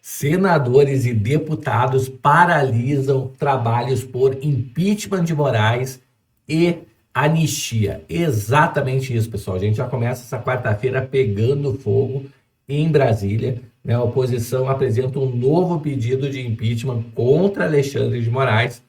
Senadores e deputados paralisam trabalhos por impeachment de Moraes e anistia. Exatamente isso, pessoal. A gente já começa essa quarta-feira pegando fogo em Brasília. Né? A oposição apresenta um novo pedido de impeachment contra Alexandre de Moraes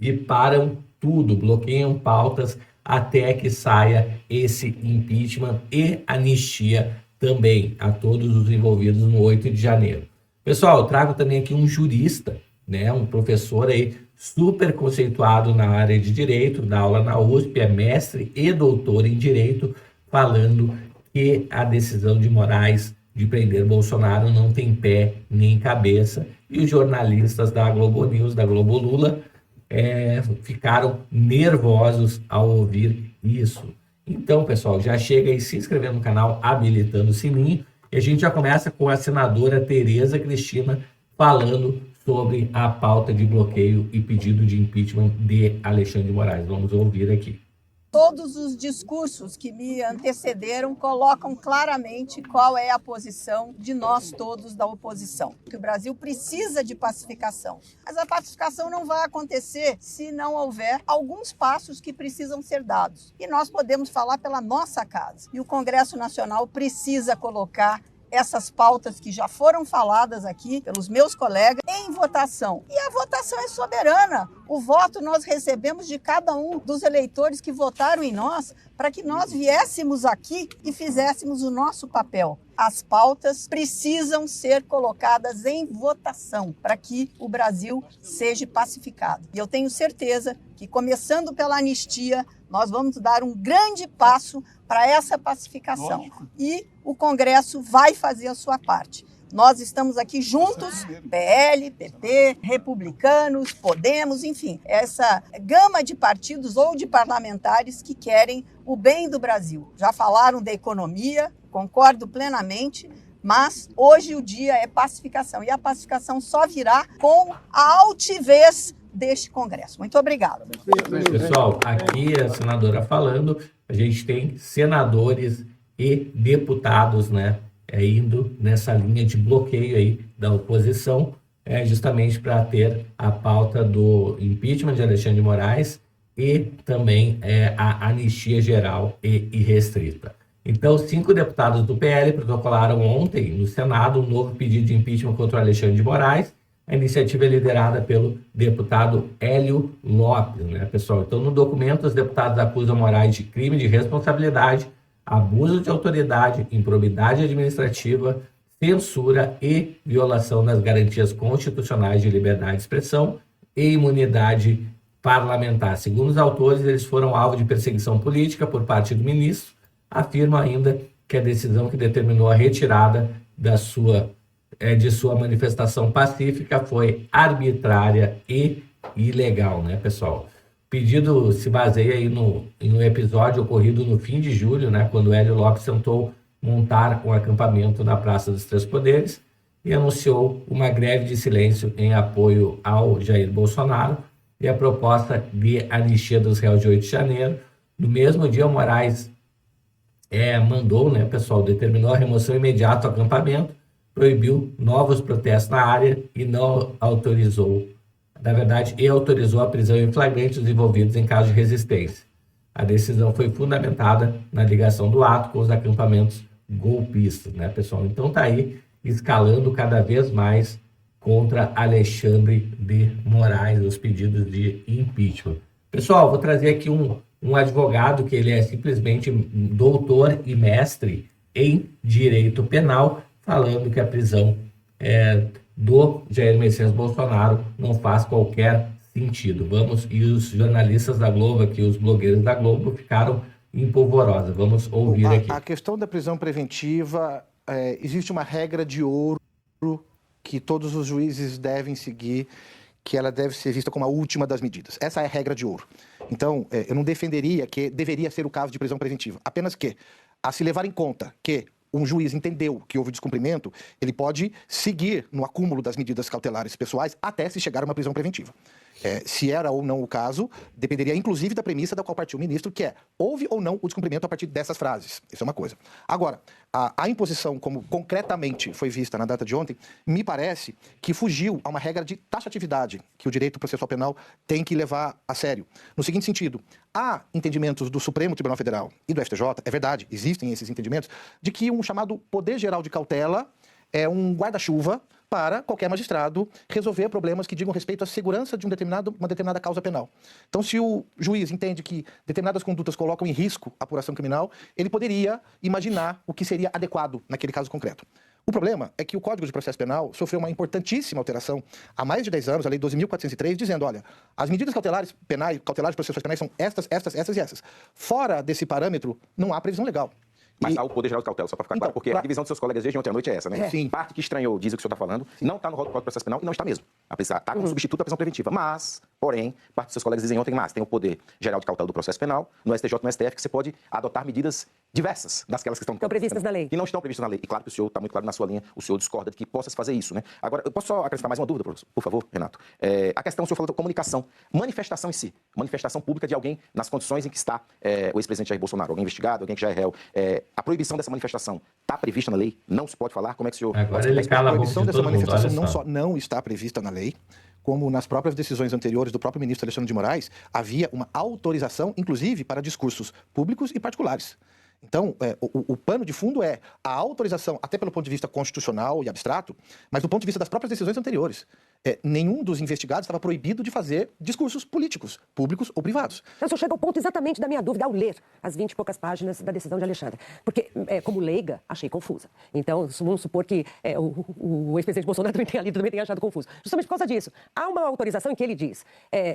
e param tudo, bloqueiam pautas até que saia esse impeachment e anistia também a todos os envolvidos no 8 de janeiro. Pessoal, eu trago também aqui um jurista, né, um professor aí super conceituado na área de direito, dá aula na USP, é mestre e doutor em direito, falando que a decisão de Moraes de prender Bolsonaro não tem pé nem cabeça. E os jornalistas da Globo News, da Globo Lula, ficaram nervosos ao ouvir isso. Então, pessoal, já chega aí se inscrevendo no canal, habilitando o sininho, e a gente já começa com a senadora Tereza Cristina falando sobre a pauta de bloqueio e pedido de impeachment de Alexandre de Moraes. Vamos ouvir aqui. Todos os discursos que me antecederam colocam claramente qual é a posição de nós todos da oposição. Que o Brasil precisa de pacificação. Mas a pacificação não vai acontecer se não houver alguns passos que precisam ser dados. E nós podemos falar pela nossa casa. E o Congresso Nacional precisa colocar essas pautas que já foram faladas aqui pelos meus colegas em votação. E a votação é soberana. O voto nós recebemos de cada um dos eleitores que votaram em nós para que nós viéssemos aqui e fizéssemos o nosso papel. As pautas precisam ser colocadas em votação para que o Brasil seja pacificado. E eu tenho certeza que, começando pela anistia, nós vamos dar um grande passo para essa pacificação. E o Congresso vai fazer a sua parte. Nós estamos aqui juntos, PL, PT, republicanos, Podemos, enfim, essa gama de partidos ou de parlamentares que querem o bem do Brasil. Já falaram da economia, concordo plenamente, mas hoje o dia é pacificação. E a pacificação só virá com a altivez deste Congresso. Muito obrigada. Pessoal, aqui a senadora falando, a gente tem senadores e deputados, né, indo nessa linha de bloqueio aí da oposição, justamente para ter a pauta do impeachment de Alexandre de Moraes e também a anistia geral e irrestrita. Então, 5 deputados do PL protocolaram ontem no Senado um novo pedido de impeachment contra Alexandre de Moraes. A iniciativa é liderada pelo deputado Hélio Lopes, né, pessoal? Então, no documento, os deputados acusam Moraes de crime de responsabilidade, abuso de autoridade, improbidade administrativa, censura e violação das garantias constitucionais de liberdade de expressão e imunidade parlamentar. Segundo os autores, eles foram alvo de perseguição política por parte do ministro. Afirma ainda que a decisão que determinou a retirada de sua manifestação pacífica foi arbitrária e ilegal, né, pessoal? O pedido se baseia aí em um episódio ocorrido no fim de julho, né, quando Hélio Lopes tentou montar um acampamento na Praça dos Três Poderes e anunciou uma greve de silêncio em apoio ao Jair Bolsonaro e a proposta de anistia dos réus de 8 de janeiro. No mesmo dia, o Moraes mandou, né, pessoal, determinou a remoção imediata do acampamento, proibiu novos protestos na área e não autorizou, autorizou a prisão em flagrante dos envolvidos em caso de resistência. A decisão foi fundamentada na ligação do ato com os acampamentos golpistas, né, pessoal? Então tá aí escalando cada vez mais contra Alexandre de Moraes os pedidos de impeachment. Pessoal, vou trazer aqui um advogado que ele é simplesmente doutor e mestre em direito penal, falando que a prisão do Jair Messias Bolsonaro não faz qualquer sentido. E os jornalistas da Globo aqui, os blogueiros da Globo, ficaram em polvorosa. Vamos ouvir aqui. A questão da prisão preventiva, existe uma regra de ouro que todos os juízes devem seguir, que ela deve ser vista como a última das medidas. Essa é a regra de ouro. Então, eu não defenderia que deveria ser o caso de prisão preventiva. Apenas que, a se levar em conta que um juiz entendeu que houve descumprimento, ele pode seguir no acúmulo das medidas cautelares pessoais até se chegar a uma prisão preventiva. Se era ou não o caso, dependeria inclusive da premissa da qual partiu o ministro, que é, houve ou não o descumprimento a partir dessas frases. Isso é uma coisa. Agora, a imposição, como concretamente foi vista na data de ontem, me parece que fugiu a uma regra de taxatividade que o direito processual penal tem que levar a sério. No seguinte sentido, há entendimentos do Supremo Tribunal Federal e do STJ, é verdade, existem esses entendimentos, de que um chamado poder geral de cautela é um guarda-chuva para qualquer magistrado resolver problemas que digam respeito à segurança de uma determinada causa penal. Então, se o juiz entende que determinadas condutas colocam em risco a apuração criminal, ele poderia imaginar o que seria adequado naquele caso concreto. O problema é que o Código de Processo Penal sofreu uma importantíssima alteração há mais de 10 anos, a Lei 12.403, dizendo, olha, as medidas cautelares processuais penais são estas e essas. Fora desse parâmetro, não há previsão legal. Mas há o poder geral de cautela, só para ficar claro, porque a divisão dos seus colegas desde ontem à noite é essa, né? Sim. Parte que estranhou, diz o que o senhor está falando, não está no rol do Código de Processo Penal e não está mesmo. Está como substituto da prisão preventiva. Mas, porém, parte dos seus colegas dizem ontem, mas tem o poder geral de cautela do processo penal, no STJ e no STF, que você pode adotar medidas diversas daquelas que estão previstas na lei. Que não estão previstas na lei. E claro que o senhor está muito claro na sua linha, o senhor discorda de que possa se fazer isso, né? Agora, eu posso só acrescentar mais uma dúvida, por favor, Renato? A questão, o senhor falou da comunicação. Manifestação em si. Manifestação pública de alguém nas condições em que está o ex-presidente Jair Bolsonaro, alguém investigado, alguém que já é réu. A proibição dessa manifestação está prevista na lei? Não se pode falar? Como é que o senhor... Agora ele cala a boca de proibição dessa todo mundo, manifestação olha não só. só não está prevista na lei, como nas próprias decisões anteriores do próprio ministro Alexandre de Moraes, havia uma autorização, inclusive, para discursos públicos e particulares. Então, o pano de fundo é a autorização, até pelo ponto de vista constitucional e abstrato, mas do ponto de vista das próprias decisões anteriores. Nenhum dos investigados estava proibido de fazer discursos políticos, públicos ou privados. Eu só chego ao ponto exatamente da minha dúvida ao ler as 20 e poucas páginas da decisão de Alexandre. Porque, como leiga, achei confusa. Então, vamos supor que o ex-presidente Bolsonaro também tenha achado confuso. Justamente por causa disso. Há uma autorização em que ele diz,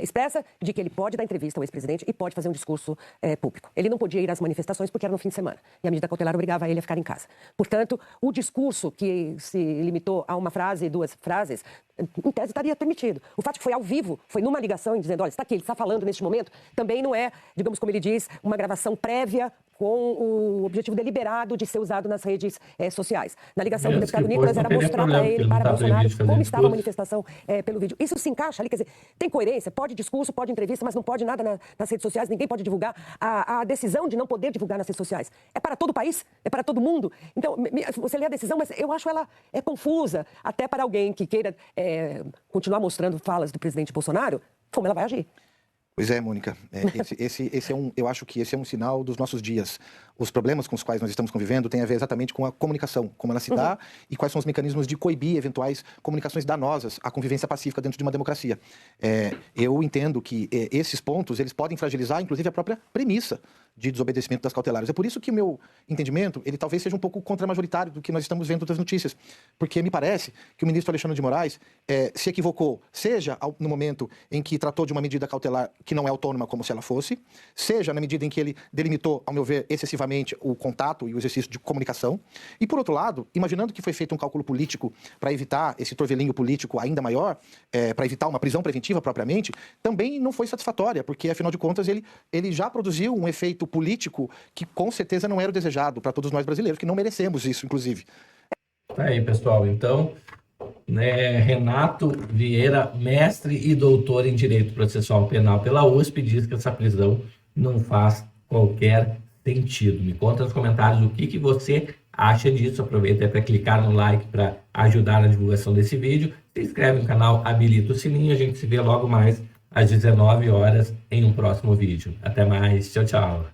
expressa de que ele pode dar entrevista ao ex-presidente e pode fazer um discurso público. Ele não podia ir às manifestações porque era no fim de semana. E a medida cautelar obrigava ele a ficar em casa. Portanto, o discurso que se limitou a uma frase e 2 frases, em tese estaria permitido. O fato de que foi ao vivo, foi numa ligação, dizendo, olha, está aqui, ele está falando neste momento, também não é, digamos como ele diz, uma gravação prévia com o objetivo deliberado de ser usado nas redes sociais. Na ligação do deputado Nicolas era mostrar para ele, para Bolsonaro, como estava a manifestação pelo vídeo. Isso se encaixa ali, quer dizer, tem coerência, pode discurso, pode entrevista, mas não pode nada nas redes sociais, ninguém pode divulgar. A decisão de não poder divulgar nas redes sociais é para todo o país, é para todo mundo. Então, você lê a decisão, mas eu acho ela confusa, até para alguém que queira continuar mostrando falas do presidente Bolsonaro, como ela vai agir. Pois é, Mônica. Eu acho que esse é um sinal dos nossos dias. Os problemas com os quais nós estamos convivendo têm a ver exatamente com a comunicação, como ela se dá e quais são os mecanismos de coibir eventuais comunicações danosas à convivência pacífica dentro de uma democracia. Eu entendo que esses pontos eles podem fragilizar, inclusive, a própria premissa de desobedecimento das cautelares. É por isso que o meu entendimento, ele talvez seja um pouco contra-majoritário do que nós estamos vendo das notícias, porque me parece que o ministro Alexandre de Moraes se equivocou, seja no momento em que tratou de uma medida cautelar que não é autônoma como se ela fosse, seja na medida em que ele delimitou, ao meu ver, excessivamente o contato e o exercício de comunicação, e por outro lado, imaginando que foi feito um cálculo político para evitar esse torvelinho político ainda maior, para evitar uma prisão preventiva propriamente, também não foi satisfatória, porque afinal de contas ele já produziu um efeito político que com certeza não era o desejado para todos nós brasileiros, que não merecemos isso, inclusive. Tá aí, pessoal. Então, Renato Vieira, mestre e doutor em Direito Processual Penal pela USP, diz que essa prisão não faz qualquer sentido. Me conta nos comentários o que você acha disso. Aproveita para clicar no like para ajudar na divulgação desse vídeo. Se inscreve no canal, habilita o sininho. A gente se vê logo mais às 19 horas em um próximo vídeo. Até mais. Tchau, tchau.